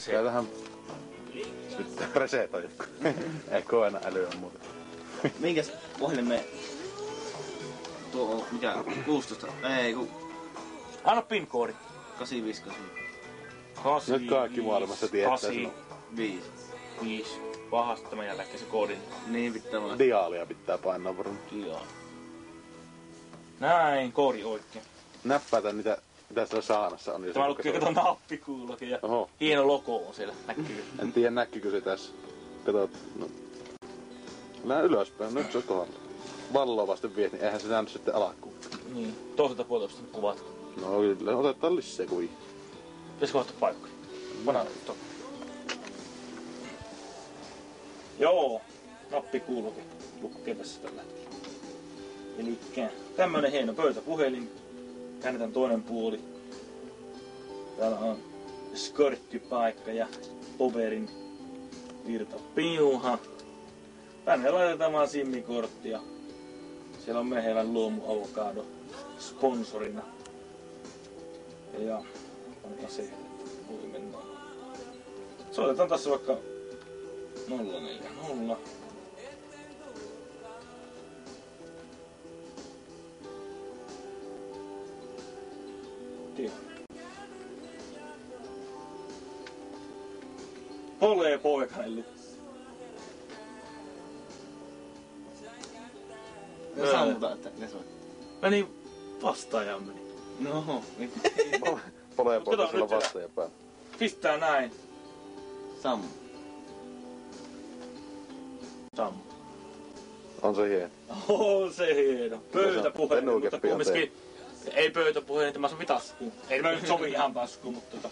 Käytähän... Sitten resetoja. Ei koena älyä muuta. Minkäs puhelimme... Tuo on mikä? 16? Ei ku... Anna PIN-koodi. 858. Nyt kaikki maailmassa tietää sen. 5. 5. Pahasti tämän jälkeen se koodi. Niin pitää vaan. Diaalia pitää painaa varmaan. Joo. Näin, koodi oikein. Näppäitä mitä siellä saanassa on. Tämä lukee, kato nappikuulokin ja oho. Hieno logo on siellä, näkyy. En tiedä näkyykö se tässä. Kato, no. Nää ylöspäin, nyt se on kohdalla. Valloa vasten viet, niin eihän se näy sitten alkuun. Niin, toiselta puolelta kuvat. No kyllä, otetaan lisää kuvia. Pitäisikö ottaa paikkoja? Pana to. Joo, nappikuulokin lukee tässä tällä. Elikkä tämmönen hieno pöytäpuhelin. Käännetään toinen puoli. Täällä on skörttipaikka ja poverin virtapiuha. Tänne laitetaan vaan simmikorttia. Siellä on Mehevän luomuavokado sponsorina. Ja onko se, että voi mennä. Soitetaan tässä vaikka 040. Ole poikainen. Ne sammutaan, että ne soit. Meni vastaajaan meni. No, Pole Kato, poikasella nyt se- vastaaja päällä. Pistää näin. sammu. Sammu. On se hieno. On se hieno. Pöytäpuhelin, mutta Penukeppi on kumminkin ei pöytäpuhelin, tämä sovi taskuun. Ei tämä nyt sovi ihan taskuun, mutta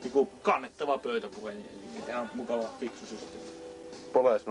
niinku kannettava pöytäpuhelin. Eli ihan mukava fiksu systeemi. Poles